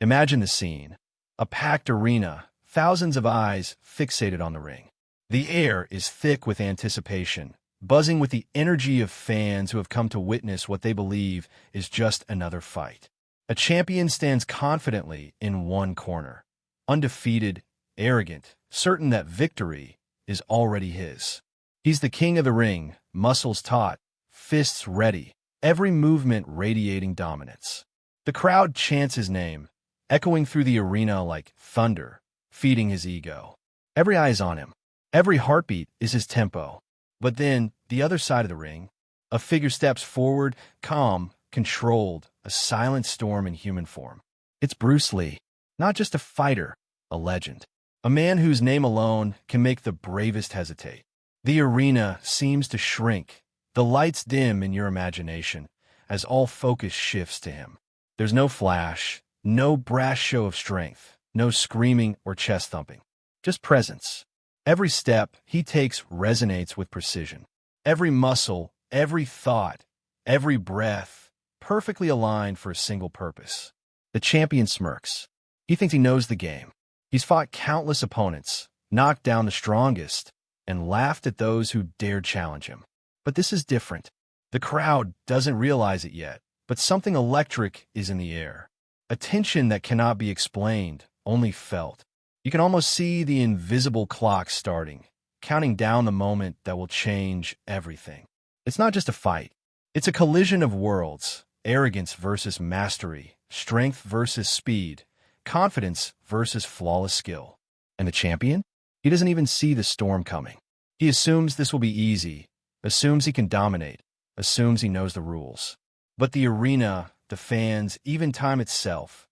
Imagine the scene. A packed arena, thousands of eyes fixated on the ring. The air is thick with anticipation, buzzing with the energy of fans who have come to witness what they believe is just another fight. A champion stands confidently in one corner, undefeated, arrogant, certain that victory is already his. He's the king of the ring, muscles taut, fists ready, every movement radiating dominance. The crowd chants his name, echoing through the arena like thunder, feeding his ego. Every eye is on him. Every heartbeat is his tempo. But then, the other side of the ring, a figure steps forward, calm, controlled, a silent storm in human form. It's Bruce Lee, not just a fighter, a legend. A man whose name alone can make the bravest hesitate. The arena seems to shrink, the lights dim in your imagination, as all focus shifts to him. There's no flash, no brash show of strength, no screaming or chest thumping. Just presence. Every step he takes resonates with precision. Every muscle, every thought, every breath, perfectly aligned for a single purpose. The champion smirks. He thinks he knows the game. He's fought countless opponents, knocked down the strongest, and laughed at those who dared challenge him. But this is different. The crowd doesn't realize it yet, but something electric is in the air. A tension that cannot be explained, only felt. You can almost see the invisible clock starting, counting down the moment that will change everything. It's not just a fight. It's a collision of worlds, arrogance versus mastery, strength versus speed, confidence versus flawless skill. And the champion? He doesn't even see the storm coming. He assumes this will be easy, assumes he can dominate, assumes he knows the rules. But the arena, the fans, even time itself,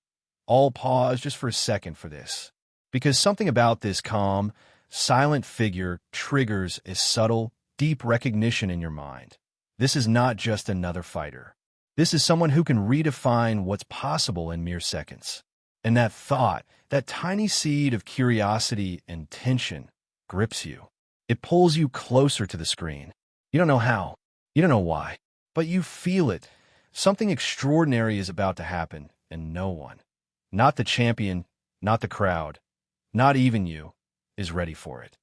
all pause just for a second for this. Because something about this calm, silent figure triggers a subtle, deep recognition in your mind. This is not just another fighter. This is someone who can redefine what's possible in mere seconds. And that thought, that tiny seed of curiosity and tension, grips you. It pulls you closer to the screen. You don't know how. You don't know why. But you feel it. Something extraordinary is about to happen, and no one, not the champion, not the crowd, not even you, is ready for it.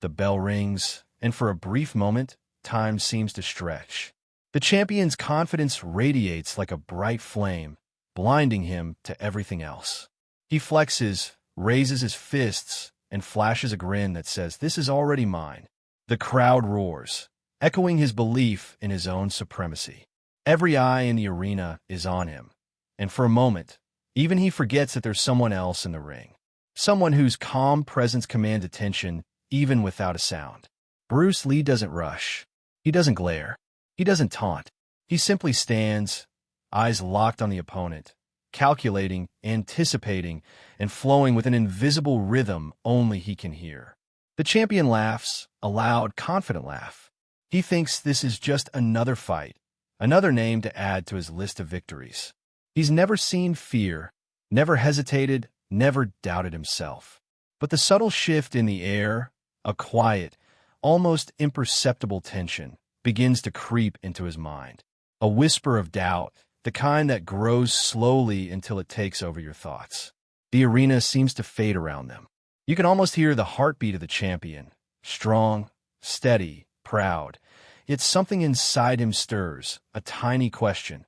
The bell rings, and for a brief moment, time seems to stretch. The champion's confidence radiates like a bright flame, blinding him to everything else. He flexes, raises his fists, and flashes a grin that says, "This is already mine." The crowd roars, echoing his belief in his own supremacy. Every eye in the arena is on him, and for a moment, even he forgets that there's someone else in the ring. Someone whose calm presence commands attention, even without a sound. Bruce Lee doesn't rush. He doesn't glare. He doesn't taunt. He simply stands, eyes locked on the opponent, calculating, anticipating, and flowing with an invisible rhythm only he can hear. The champion laughs, a loud, confident laugh. He thinks this is just another fight, another name to add to his list of victories. He's never seen fear, never hesitated, never doubted himself. But the subtle shift in the air, a quiet, almost imperceptible tension, begins to creep into his mind. A whisper of doubt, the kind that grows slowly until it takes over your thoughts. The arena seems to fade around them. You can almost hear the heartbeat of the champion, strong, steady, proud. Yet something inside him stirs, a tiny question.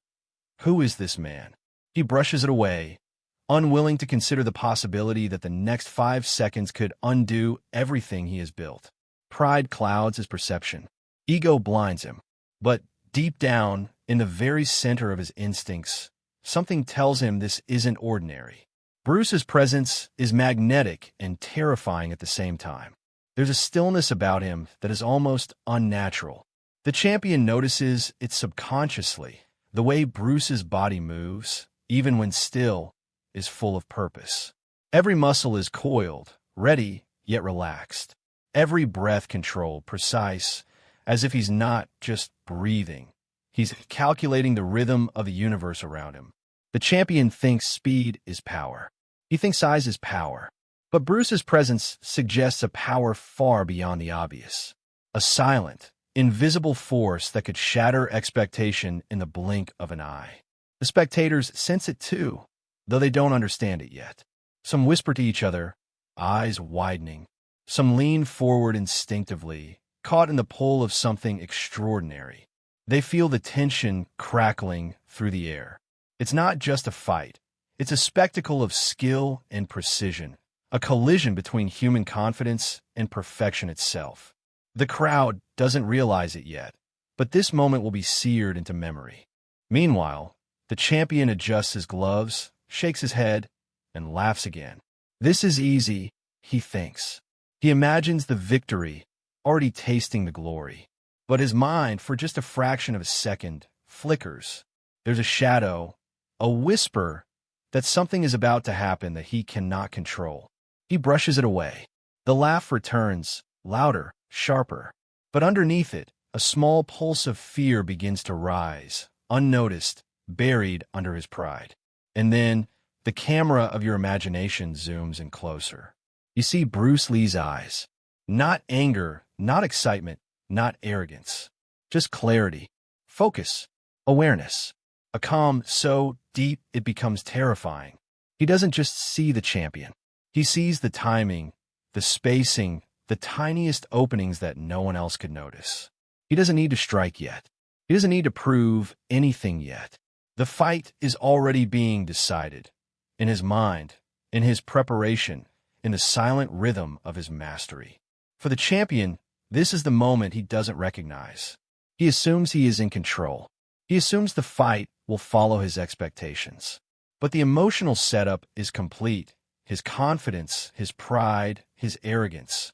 Who is this man? He brushes it away, unwilling to consider the possibility that the next 5 seconds could undo everything he has built. Pride clouds his perception. Ego blinds him. But deep down, in the very center of his instincts, something tells him this isn't ordinary. Bruce's presence is magnetic and terrifying at the same time. There's a stillness about him that is almost unnatural. The champion notices it subconsciously. The way Bruce's body moves, even when still, is full of purpose. Every muscle is coiled, ready, yet relaxed. Every breath controlled, precise, as if he's not just breathing. He's calculating the rhythm of the universe around him. The champion thinks speed is power. He thinks size is power. But Bruce's presence suggests a power far beyond the obvious. A silent, invisible force that could shatter expectation in the blink of an eye. The spectators sense it too. though they don't understand it yet. Some whisper to each other, eyes widening. Some lean forward instinctively, caught in the pull of something extraordinary. They feel the tension crackling through the air. It's not just a fight. It's a spectacle of skill and precision, a collision between human confidence and perfection itself. The crowd doesn't realize it yet, but this moment will be seared into memory. Meanwhile, the champion adjusts his gloves, shakes his head, and laughs again. This is easy, he thinks. He imagines the victory, already tasting the glory. But his mind, for just a fraction of a second, flickers. There's a shadow, a whisper that something is about to happen that he cannot control. He brushes it away. The laugh returns, louder, sharper. But underneath it, a small pulse of fear begins to rise, unnoticed, buried under his pride. And then, the camera of your imagination zooms in closer. You see Bruce Lee's eyes. Not anger, not excitement, not arrogance. Just clarity, focus, awareness. A calm so deep it becomes terrifying. He doesn't just see the champion. He sees the timing, the spacing, the tiniest openings that no one else could notice. He doesn't need to strike yet. He doesn't need to prove anything yet. The fight is already being decided. In his mind, in his preparation, in the silent rhythm of his mastery. For the champion, this is the moment he doesn't recognize. He assumes he is in control. He assumes the fight will follow his expectations. But the emotional setup is complete. His confidence, his pride, his arrogance.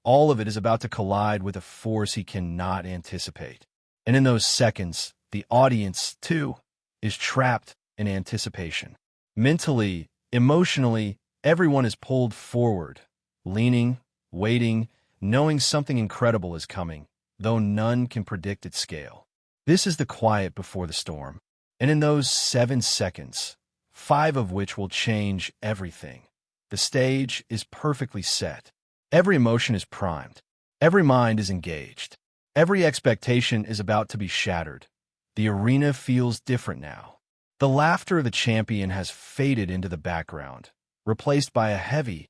All of it is about to collide with a force he cannot anticipate. And in those seconds, the audience, too, is trapped in anticipation. Mentally, emotionally, everyone is pulled forward, leaning, waiting, knowing something incredible is coming, though none can predict its scale. This is the quiet before the storm. And in those 7 seconds, 5 of which will change everything, the stage is perfectly set. Every emotion is primed. Every mind is engaged. Every expectation is about to be shattered. The arena feels different now. The laughter of the champion has faded into the background, replaced by a heavy,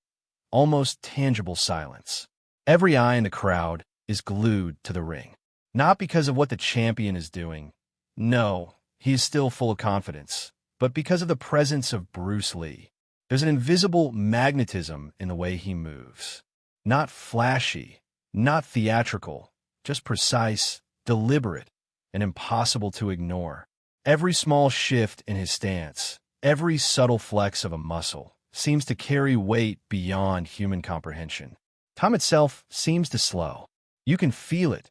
almost tangible silence. Every eye in the crowd is glued to the ring. Not because of what the champion is doing. No, he is still full of confidence. But because of the presence of Bruce Lee. There's an invisible magnetism in the way he moves. Not flashy, not theatrical, just precise, deliberate, and impossible to ignore. Every small shift in his stance, every subtle flex of a muscle, seems to carry weight beyond human comprehension. Time itself seems to slow. You can feel it.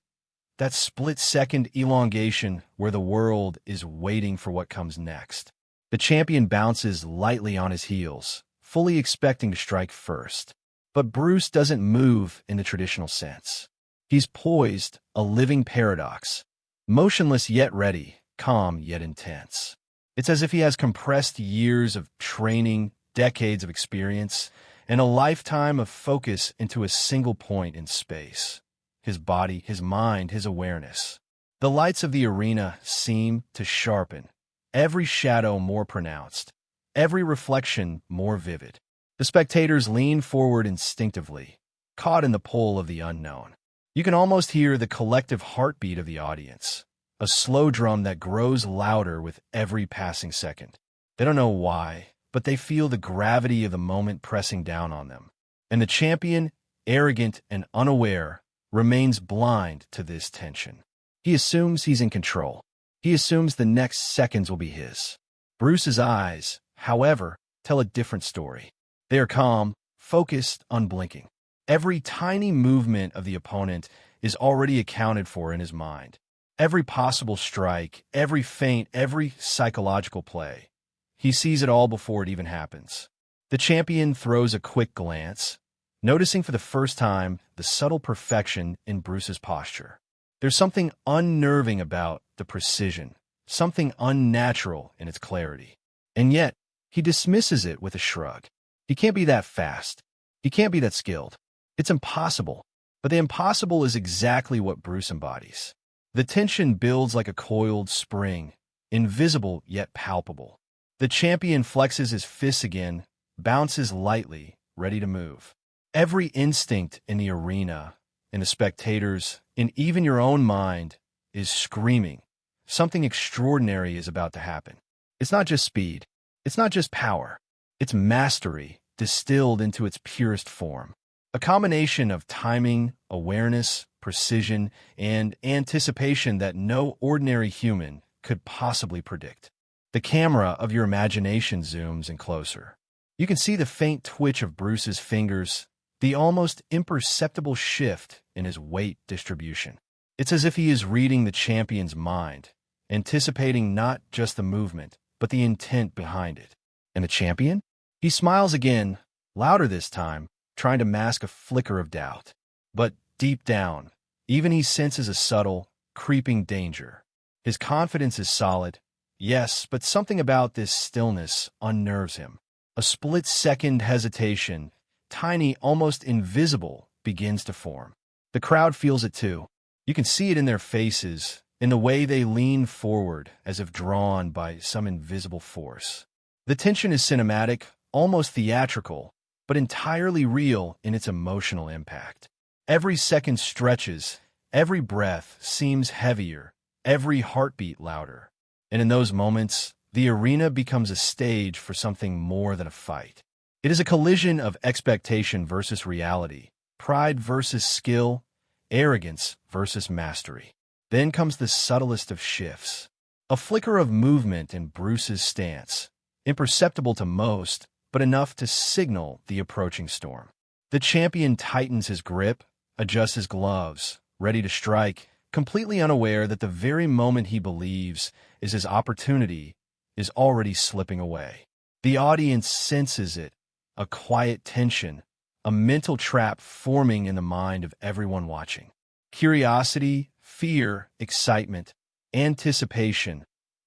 That split-second elongation where the world is waiting for what comes next. The champion bounces lightly on his heels, fully expecting to strike first. But Bruce doesn't move in the traditional sense. He's poised, a living paradox. Motionless yet ready, calm yet intense. It's as if he has compressed years of training, decades of experience, and a lifetime of focus into a single point in space. His body, his mind, his awareness. The lights of the arena seem to sharpen, every shadow more pronounced, every reflection more vivid. The spectators lean forward instinctively, caught in the pull of the unknown. You can almost hear the collective heartbeat of the audience, a slow drum that grows louder with every passing second. They don't know why, but they feel the gravity of the moment pressing down on them. And the champion, arrogant and unaware, remains blind to this tension. He assumes he's in control. He assumes the next seconds will be his. Bruce's eyes, however, tell a different story. They are calm, focused, unblinking. Every tiny movement of the opponent is already accounted for in his mind. Every possible strike, every feint, every psychological play. He sees it all before it even happens. The champion throws a quick glance, noticing for the first time the subtle perfection in Bruce's posture. There's something unnerving about the precision, something unnatural in its clarity. And yet, he dismisses it with a shrug. He can't be that fast. He can't be that skilled. It's impossible. But the impossible is exactly what Bruce embodies. The tension builds like a coiled spring, invisible yet palpable. The champion flexes his fists again, bounces lightly, ready to move. Every instinct in the arena, in the spectators, in even your own mind, is screaming. Something extraordinary is about to happen. It's not just speed. It's not just power. It's mastery, distilled into its purest form. A combination of timing, awareness, precision, and anticipation that no ordinary human could possibly predict. The camera of your imagination zooms in closer. You can see the faint twitch of Bruce's fingers, the almost imperceptible shift in his weight distribution. It's as if he is reading the champion's mind, anticipating not just the movement, but the intent behind it. And the champion? He smiles again, louder this time, trying to mask a flicker of doubt. But deep down, even he senses a subtle, creeping danger. His confidence is solid, yes, but something about this stillness unnerves him. A split-second hesitation, tiny, almost invisible, begins to form. The crowd feels it too. You can see it in their faces, in the way they lean forward as if drawn by some invisible force. The tension is cinematic, almost theatrical, but entirely real in its emotional impact. Every second stretches, every breath seems heavier, every heartbeat louder. And in those moments, the arena becomes a stage for something more than a fight. It is a collision of expectation versus reality, pride versus skill, arrogance versus mastery. Then comes the subtlest of shifts. A flicker of movement in Bruce's stance, imperceptible to most, but enough to signal the approaching storm. The champion tightens his grip, adjusts his gloves, ready to strike, completely unaware that the very moment he believes is his opportunity is already slipping away. The audience senses it, a quiet tension, a mental trap forming in the mind of everyone watching. Curiosity, fear, excitement, anticipation,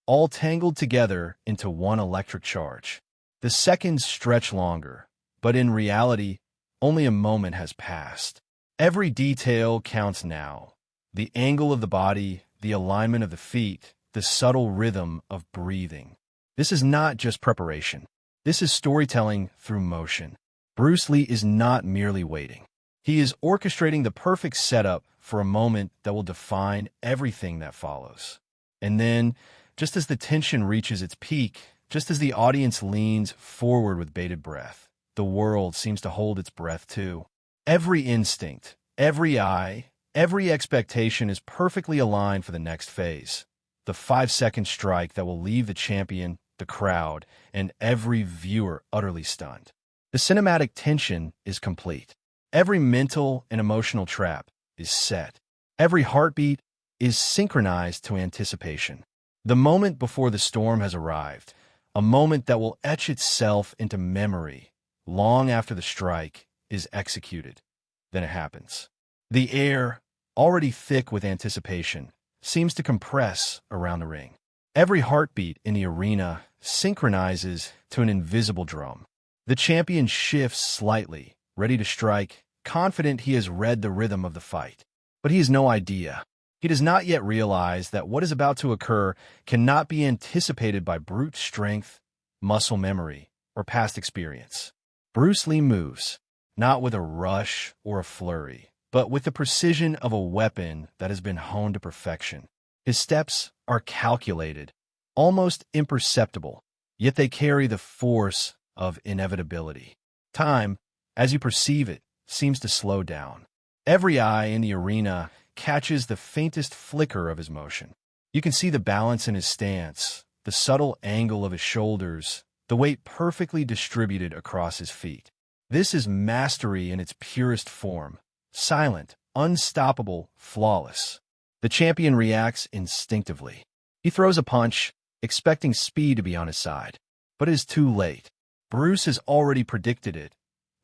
all tangled together into one electric charge. The seconds stretch longer, but in reality, only a moment has passed. Every detail counts now. The angle of the body, the alignment of the feet, the subtle rhythm of breathing. This is not just preparation. This is storytelling through motion. Bruce Lee is not merely waiting. He is orchestrating the perfect setup for a moment that will define everything that follows. And then, just as the tension reaches its peak, just as the audience leans forward with bated breath, the world seems to hold its breath too. Every instinct, every eye, every expectation is perfectly aligned for the next phase. The 5-second strike that will leave the champion, the crowd, and every viewer utterly stunned. The cinematic tension is complete. Every mental and emotional trap is set. Every heartbeat is synchronized to anticipation. The moment before the storm has arrived, a moment that will etch itself into memory long after the strike is executed. Then it happens. The air, already thick with anticipation, seems to compress around the ring. Every heartbeat in the arena synchronizes to an invisible drum. The champion shifts slightly, ready to strike, confident he has read the rhythm of the fight. But he has no idea. He does not yet realize that what is about to occur cannot be anticipated by brute strength, muscle memory, or past experience. Bruce Lee moves, not with a rush or a flurry, but with the precision of a weapon that has been honed to perfection. His steps are calculated, almost imperceptible, yet they carry the force of inevitability. Time, as you perceive it, seems to slow down. Every eye in the arena catches the faintest flicker of his motion. You can see the balance in his stance, the subtle angle of his shoulders, the weight perfectly distributed across his feet. This is mastery in its purest form, silent, unstoppable, flawless. The champion reacts instinctively. He throws a punch, expecting speed to be on his side. But it is too late. Bruce has already predicted it,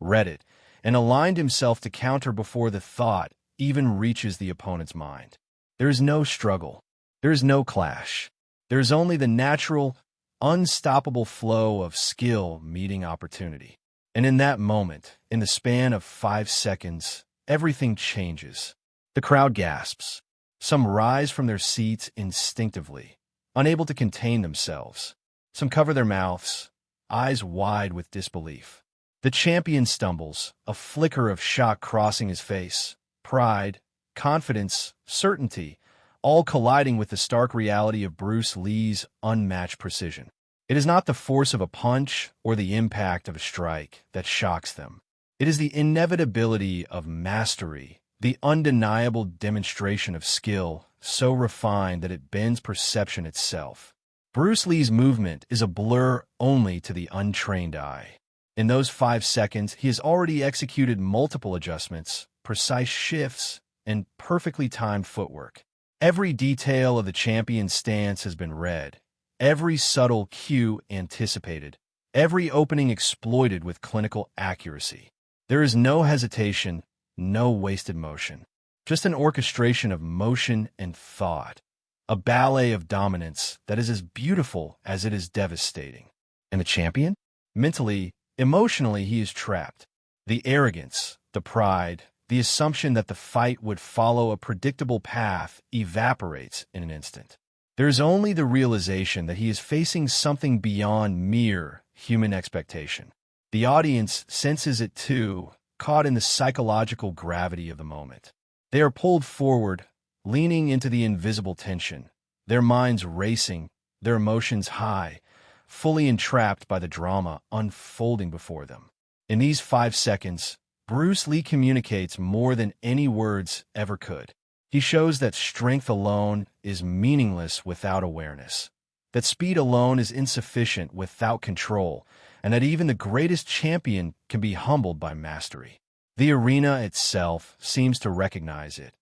read it, and aligned himself to counter before the thought even reaches the opponent's mind. There is no struggle. There is no clash. There is only the natural, unstoppable flow of skill meeting opportunity. And in that moment, in the span of 5 seconds, everything changes. The crowd gasps. Some rise from their seats instinctively, unable to contain themselves. Some cover their mouths, eyes wide with disbelief. The champion stumbles, a flicker of shock crossing his face. Pride, confidence, certainty, all colliding with the stark reality of Bruce Lee's unmatched precision. It is not the force of a punch or the impact of a strike that shocks them. It is the inevitability of mastery, the undeniable demonstration of skill, so refined that it bends perception itself. Bruce Lee's movement is a blur only to the untrained eye. In those 5 seconds, he has already executed multiple adjustments, precise shifts, and perfectly timed footwork. Every detail of the champion's stance has been read, every subtle cue anticipated, every opening exploited with clinical accuracy. There is no hesitation, no wasted motion, just an orchestration of motion and thought, a ballet of dominance that is as beautiful as it is devastating. And the champion? Mentally, emotionally, he is trapped. The arrogance, the pride, the assumption that the fight would follow a predictable path evaporates in an instant. There is only the realization that he is facing something beyond mere human expectation. The audience senses it too, caught in the psychological gravity of the moment. They are pulled forward, leaning into the invisible tension, their minds racing, their emotions high, fully entrapped by the drama unfolding before them. In these 5 seconds, Bruce Lee communicates more than any words ever could. He shows that strength alone is meaningless without awareness, that speed alone is insufficient without control, and that even the greatest champion can be humbled by mastery. The arena itself seems to recognize it.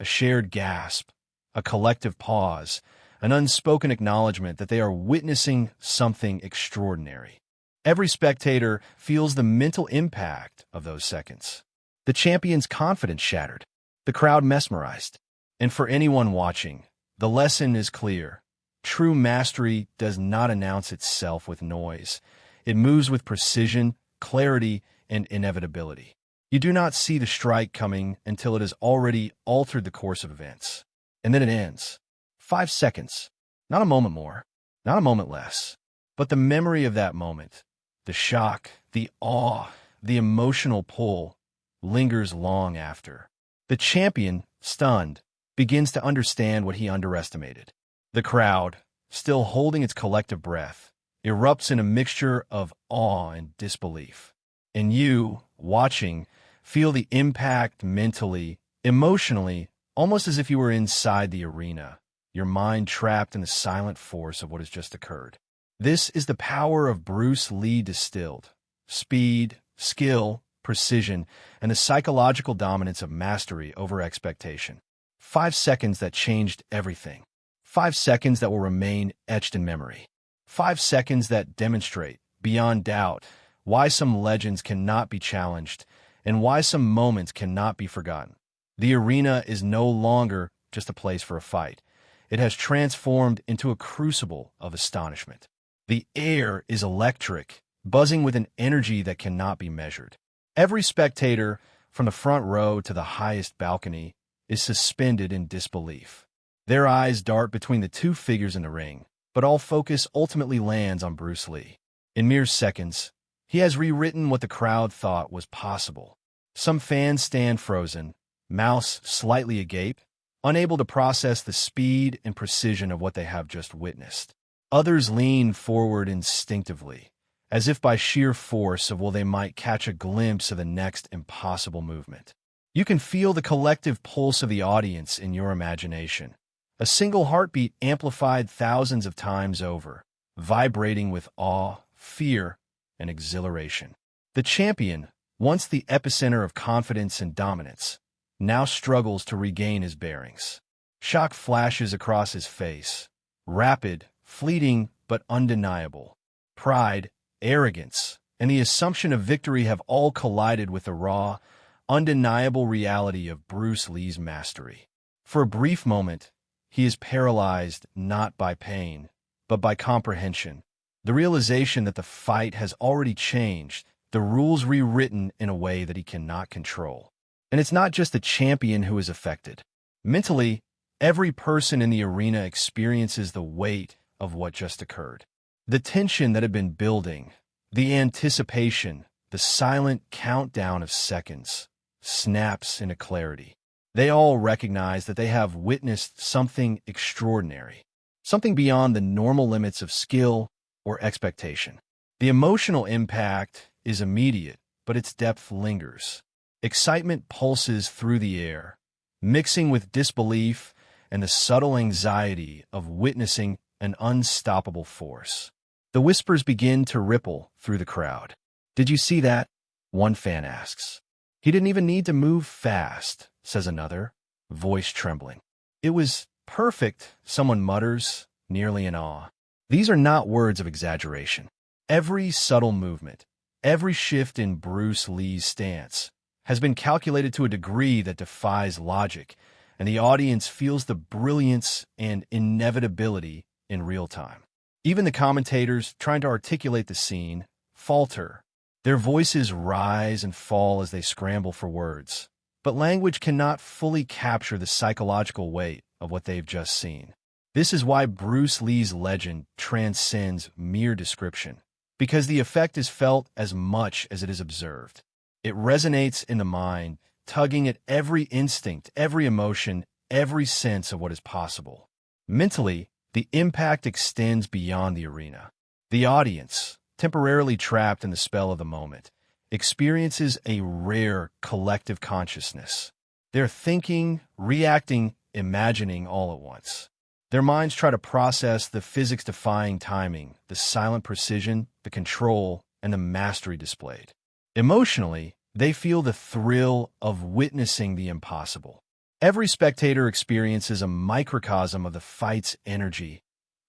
A shared gasp, a collective pause, an unspoken acknowledgement that they are witnessing something extraordinary. Every spectator feels the mental impact of those seconds. The champion's confidence shattered, the crowd mesmerized. And for anyone watching, the lesson is clear. True mastery does not announce itself with noise. It moves with precision, clarity, and inevitability. You do not see the strike coming until it has already altered the course of events. And then it ends. 5 seconds. Not a moment more, not a moment less. But the memory of that moment, the shock, the awe, the emotional pull, lingers long after. The champion, stunned, begins to understand what he underestimated. The crowd, still holding its collective breath, erupts in a mixture of awe and disbelief. And you, watching, feel the impact mentally, emotionally, almost as if you were inside the arena, your mind trapped in the silent force of what has just occurred. This is the power of Bruce Lee distilled. Speed, skill, precision, and the psychological dominance of mastery over expectation. 5 seconds that changed everything. 5 seconds that will remain etched in memory. 5 seconds that demonstrate, beyond doubt, why some legends cannot be challenged and why some moments cannot be forgotten. The arena is no longer just a place for a fight. It has transformed into a crucible of astonishment. The air is electric, buzzing with an energy that cannot be measured. Every spectator, from the front row to the highest balcony, is suspended in disbelief. Their eyes dart between the two figures in the ring, but all focus ultimately lands on Bruce Lee. In mere seconds, he has rewritten what the crowd thought was possible. Some fans stand frozen, mouths slightly agape, unable to process the speed and precision of what they have just witnessed. Others lean forward instinctively, as if by sheer force of will they might catch a glimpse of the next impossible movement. You can feel the collective pulse of the audience in your imagination, a single heartbeat amplified thousands of times over, vibrating with awe, fear, and exhilaration. The champion, once the epicenter of confidence and dominance, now struggles to regain his bearings. Shock flashes across his face, rapid, fleeting, but undeniable. Pride, arrogance, and the assumption of victory have all collided with the raw, undeniable reality of Bruce Lee's mastery. For a brief moment, he is paralyzed not by pain, but by comprehension. The realization that the fight has already changed, the rules rewritten in a way that he cannot control. And it's not just the champion who is affected. Mentally, every person in the arena experiences the weight of what just occurred. The tension that had been building, the anticipation, the silent countdown of seconds, snaps into clarity. They all recognize that they have witnessed something extraordinary, something beyond the normal limits of skill or expectation. The emotional impact is immediate, but its depth lingers. Excitement pulses through the air, mixing with disbelief and the subtle anxiety of witnessing an unstoppable force. The whispers begin to ripple through the crowd. "Did you see that?" one fan asks. "He didn't even need to move fast," says another, voice trembling. "It was perfect," someone mutters, nearly in awe. These are not words of exaggeration. Every subtle movement, every shift in Bruce Lee's stance, has been calculated to a degree that defies logic, and the audience feels the brilliance and inevitability in real time. Even the commentators, trying to articulate the scene, falter. Their voices rise and fall as they scramble for words. But language cannot fully capture the psychological weight of what they've just seen. This is why Bruce Lee's legend transcends mere description, because the effect is felt as much as it is observed. It resonates in the mind, tugging at every instinct, every emotion, every sense of what is possible. Mentally, the impact extends beyond the arena. The audience, temporarily trapped in the spell of the moment, experiences a rare collective consciousness. They're thinking, reacting, imagining all at once. Their minds try to process the physics-defying timing, the silent precision, the control, and the mastery displayed. Emotionally, they feel the thrill of witnessing the impossible. Every spectator experiences a microcosm of the fight's energy,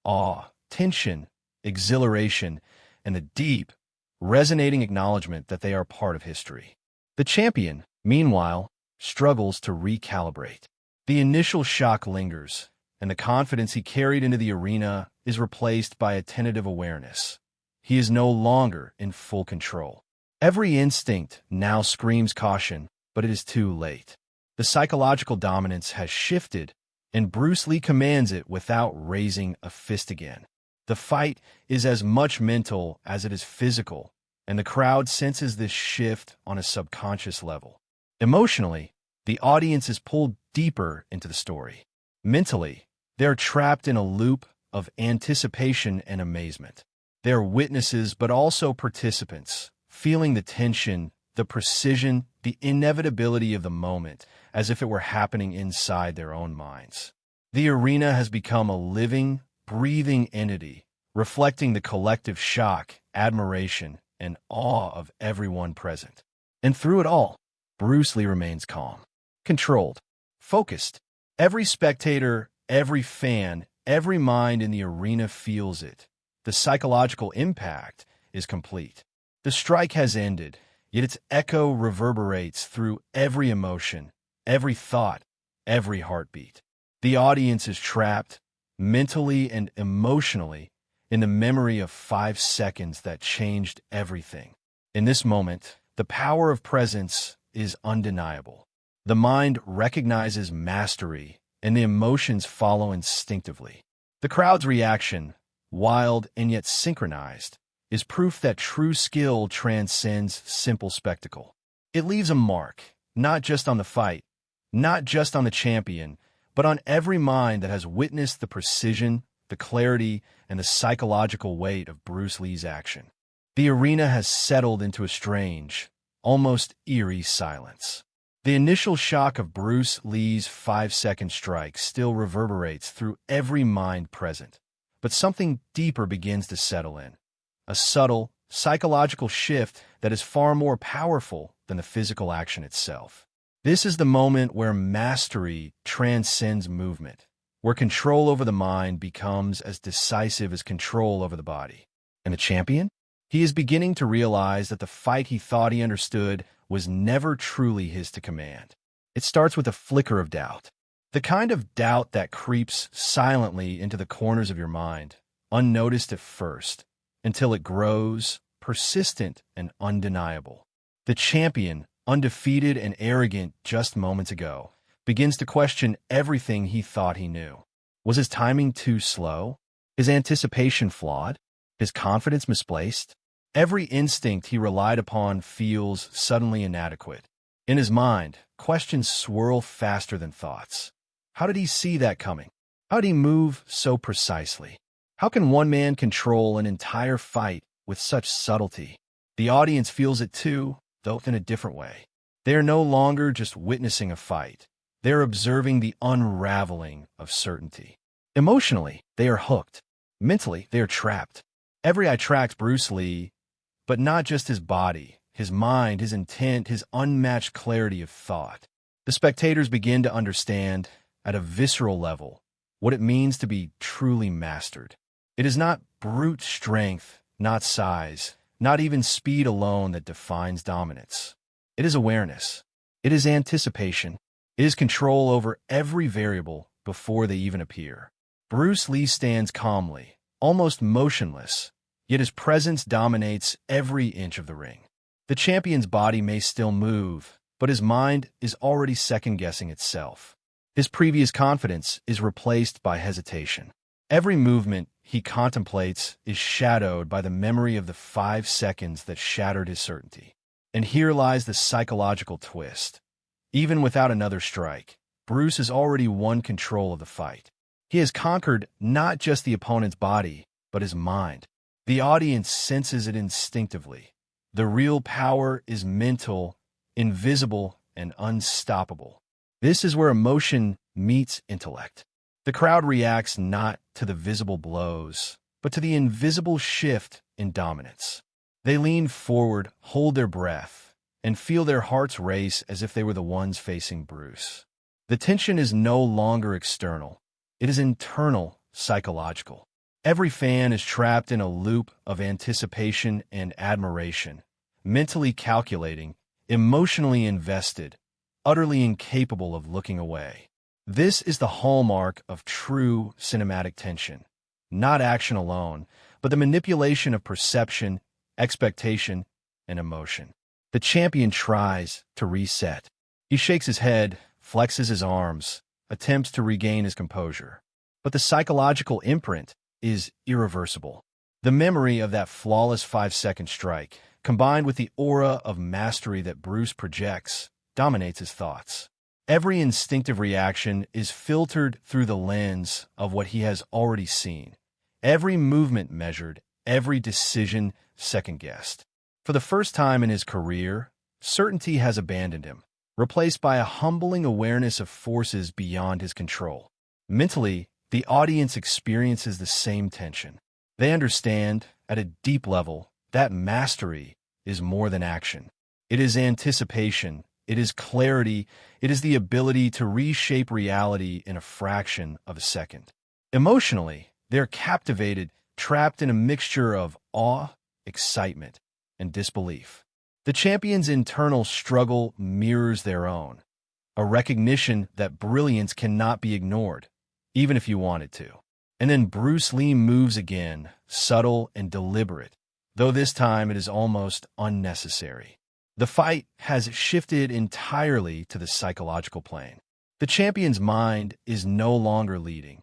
awe, tension, exhilaration, and the deep, resonating acknowledgement that they are part of history. The champion, meanwhile, struggles to recalibrate. The initial shock lingers, and the confidence he carried into the arena is replaced by a tentative awareness. He is no longer in full control. Every instinct now screams caution, but it is too late. The psychological dominance has shifted, and Bruce Lee commands it without raising a fist again. The fight is as much mental as it is physical, and the crowd senses this shift on a subconscious level. Emotionally, the audience is pulled deeper into the story. Mentally, they are trapped in a loop of anticipation and amazement. They are witnesses but also participants, feeling the tension, the precision, the inevitability of the moment, as if it were happening inside their own minds. The arena has become a living, breathing entity, reflecting the collective shock, admiration, and awe of everyone present. And through it all, Bruce Lee remains calm, controlled, focused. Every spectator, every fan, every mind in the arena feels it. The psychological impact is complete. The strike has ended, yet its echo reverberates through every emotion, every thought, every heartbeat. The audience is trapped, mentally and emotionally, in the memory of 5 seconds that changed everything. In this moment, the power of presence is undeniable. The mind recognizes mastery, and the emotions follow instinctively. The crowd's reaction, wild and yet synchronized, is proof that true skill transcends simple spectacle. It leaves a mark, not just on the fight, not just on the champion, but on every mind that has witnessed the precision, the clarity, and the psychological weight of Bruce Lee's action. The arena has settled into a strange, almost eerie silence. The initial shock of Bruce Lee's 5-second strike still reverberates through every mind present, but something deeper begins to settle in. A subtle, psychological shift that is far more powerful than the physical action itself. This is the moment where mastery transcends movement, where control over the mind becomes as decisive as control over the body. And the champion? He is beginning to realize that the fight he thought he understood was never truly his to command. It starts with a flicker of doubt. The kind of doubt that creeps silently into the corners of your mind, unnoticed at first, until it grows, persistent and undeniable. The champion, undefeated and arrogant just moments ago, begins to question everything he thought he knew. Was his timing too slow? His anticipation flawed? His confidence misplaced? Every instinct he relied upon feels suddenly inadequate. In his mind, questions swirl faster than thoughts. How did he see that coming? How did he move so precisely? How can one man control an entire fight with such subtlety? The audience feels it too, though in a different way. They are no longer just witnessing a fight. They are observing the unraveling of certainty. Emotionally, they are hooked. Mentally, they are trapped. Every eye tracks Bruce Lee, but not just his body, his mind, his intent, his unmatched clarity of thought. The spectators begin to understand, at a visceral level, what it means to be truly mastered. It is not brute strength, not size, not even speed alone that defines dominance. It is awareness. It is anticipation. It is control over every variable before they even appear. Bruce Lee stands calmly, almost motionless, yet his presence dominates every inch of the ring. The champion's body may still move, but his mind is already second-guessing itself. His previous confidence is replaced by hesitation. Every movement he contemplates is shadowed by the memory of the 5 seconds that shattered his certainty. And here lies the psychological twist. Even without another strike, Bruce has already won control of the fight. He has conquered not just the opponent's body, but his mind. The audience senses it instinctively. The real power is mental, invisible, and unstoppable. This is where emotion meets intellect. The crowd reacts not to the visible blows, but to the invisible shift in dominance. They lean forward, hold their breath, and feel their hearts race as if they were the ones facing Bruce. The tension is no longer external. It is internal, psychological. Every fan is trapped in a loop of anticipation and admiration, mentally calculating, emotionally invested, utterly incapable of looking away. This is the hallmark of true cinematic tension. Not action alone, but the manipulation of perception, expectation, and emotion. The champion tries to reset. He shakes his head, flexes his arms, attempts to regain his composure. But the psychological imprint is irreversible. The memory of that flawless 5-second strike, combined with the aura of mastery that Bruce projects, dominates his thoughts. Every instinctive reaction is filtered through the lens of what he has already seen. Every movement measured, every decision second-guessed. For the first time in his career, certainty has abandoned him, replaced by a humbling awareness of forces beyond his control. Mentally, the audience experiences the same tension. They understand, at a deep level, that mastery is more than action. It is anticipation, it is clarity, it is the ability to reshape reality in a fraction of a second. Emotionally, they're captivated, trapped in a mixture of awe, excitement, and disbelief. The champion's internal struggle mirrors their own, a recognition that brilliance cannot be ignored, even if you wanted to. And then Bruce Lee moves again, subtle and deliberate, though this time it is almost unnecessary. The fight has shifted entirely to the psychological plane. The champion's mind is no longer leading,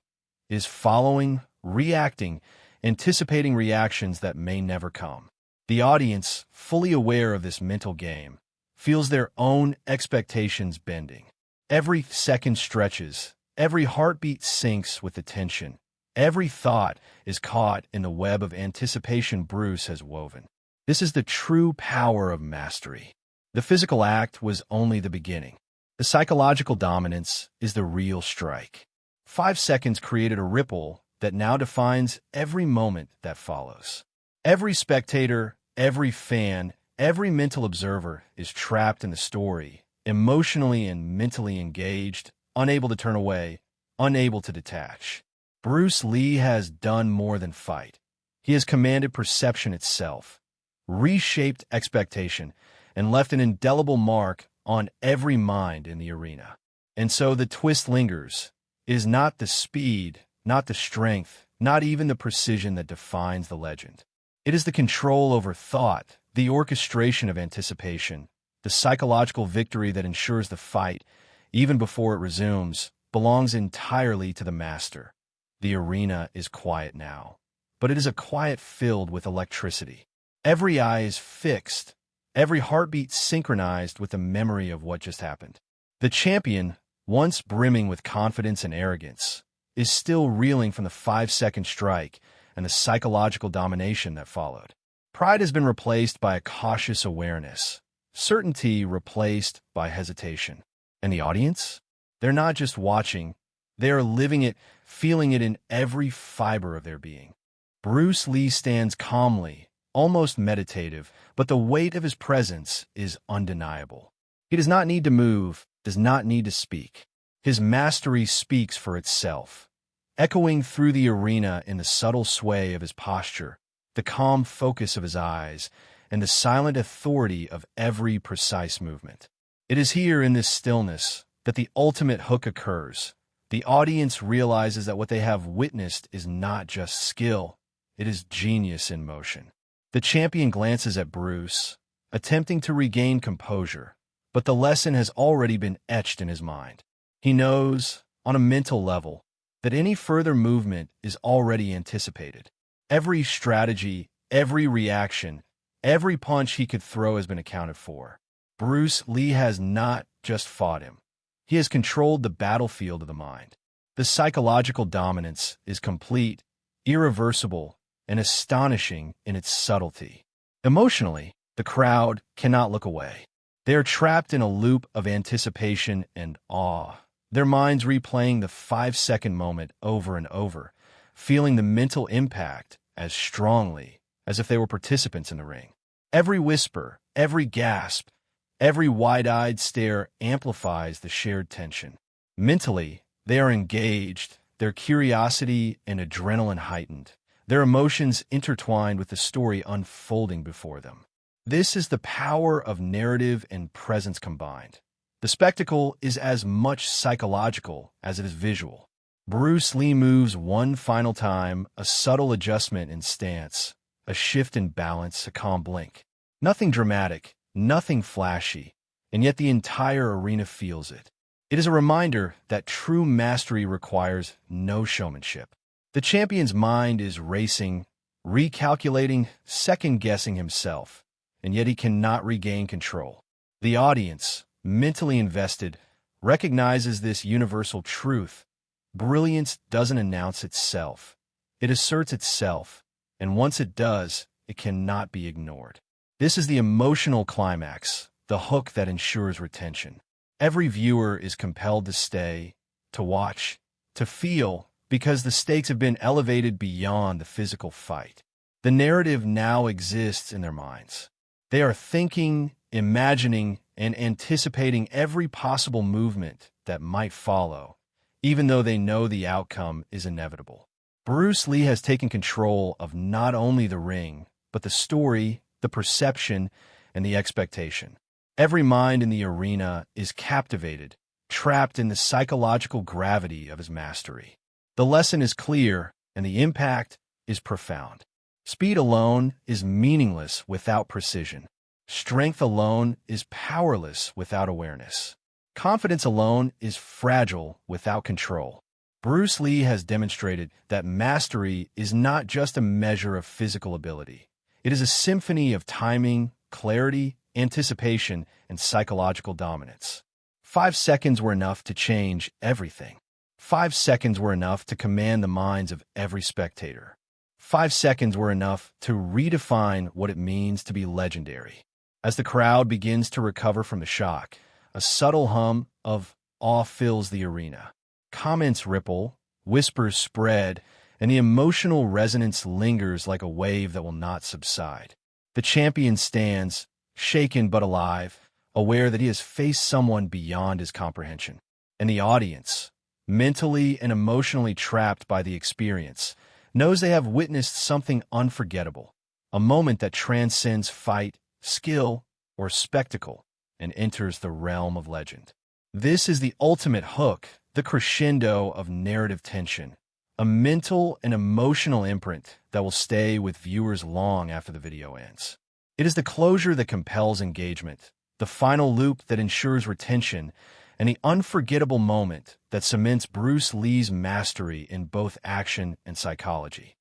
is following, reacting, anticipating reactions that may never come. The audience, fully aware of this mental game, feels their own expectations bending. Every second stretches, every heartbeat syncs with the tension. Every thought is caught in the web of anticipation Bruce has woven. This is the true power of mastery. The physical act was only the beginning. The psychological dominance is the real strike. 5 seconds created a ripple that now defines every moment that follows. Every spectator, every fan, every mental observer is trapped in the story, emotionally and mentally engaged, unable to turn away, unable to detach. Bruce Lee has done more than fight. He has commanded perception itself, reshaped expectation, and left an indelible mark on every mind in the arena. And so the twist lingers. It is not the speed, not the strength, not even the precision that defines the legend. It is the control over thought, the orchestration of anticipation, the psychological victory that ensures the fight, even before it resumes, belongs entirely to the master. The arena is quiet now. but it is a quiet filled with electricity. Every eye is fixed, every heartbeat synchronized with the memory of what just happened. The champion, once brimming with confidence and arrogance, is still reeling from the 5-second strike and the psychological domination that followed. Pride has been replaced by a cautious awareness, certainty replaced by hesitation. And the audience? They're not just watching, they are living it, feeling it in every fiber of their being. Bruce Lee stands calmly, almost meditative, but the weight of his presence is undeniable. He does not need to move, does not need to speak. His mastery speaks for itself, echoing through the arena in the subtle sway of his posture, the calm focus of his eyes, and the silent authority of every precise movement. It is here in this stillness that the ultimate hook occurs. The audience realizes that what they have witnessed is not just skill, it is genius in motion. The champion glances at Bruce, attempting to regain composure, but the lesson has already been etched in his mind. He knows, on a mental level, that any further movement is already anticipated. Every strategy, every reaction, every punch he could throw has been accounted for. Bruce Lee has not just fought him. He has controlled the battlefield of the mind. The psychological dominance is complete, irreversible, and astonishing in its subtlety. Emotionally, the crowd cannot look away. They are trapped in a loop of anticipation and awe, their minds replaying the 5-second moment over and over, feeling the mental impact as strongly as if they were participants in the ring. Every whisper, every gasp, every wide-eyed stare amplifies the shared tension. Mentally, they are engaged, their curiosity and adrenaline heightened, their emotions intertwined with the story unfolding before them. This is the power of narrative and presence combined. The spectacle is as much psychological as it is visual. Bruce Lee moves one final time, a subtle adjustment in stance, a shift in balance, a calm blink. Nothing dramatic, nothing flashy, and yet the entire arena feels it. It is a reminder that true mastery requires no showmanship. The champion's mind is racing, recalculating, second-guessing himself, and yet he cannot regain control. The audience, mentally invested, recognizes this universal truth. Brilliance doesn't announce itself. It asserts itself, and once it does, it cannot be ignored. This is the emotional climax, the hook that ensures retention. Every viewer is compelled to stay, to watch, to feel, because the stakes have been elevated beyond the physical fight. The narrative now exists in their minds. They are thinking, imagining, and anticipating every possible movement that might follow, even though they know the outcome is inevitable. Bruce Lee has taken control of not only the ring, but the story, the perception, and the expectation. Every mind in the arena is captivated, trapped in the psychological gravity of his mastery. The lesson is clear, and the impact is profound. Speed alone is meaningless without precision. Strength alone is powerless without awareness. Confidence alone is fragile without control. Bruce Lee has demonstrated that mastery is not just a measure of physical ability. It is a symphony of timing, clarity, anticipation, and psychological dominance. 5 seconds were enough to change everything. 5 seconds were enough to command the minds of every spectator. 5 seconds were enough to redefine what it means to be legendary. As the crowd begins to recover from the shock, a subtle hum of awe fills the arena. Comments ripple, whispers spread, and the emotional resonance lingers like a wave that will not subside. The champion stands, shaken but alive, aware that he has faced someone beyond his comprehension. And the audience, mentally and emotionally trapped by the experience, knows they have witnessed something unforgettable, a moment that transcends fight, skill, or spectacle, and enters the realm of legend. This is the ultimate hook, the crescendo of narrative tension, a mental and emotional imprint that will stay with viewers long after the video ends. It is the closure that compels engagement, the final loop that ensures retention, and the unforgettable moment that cements Bruce Lee's mastery in both action and psychology.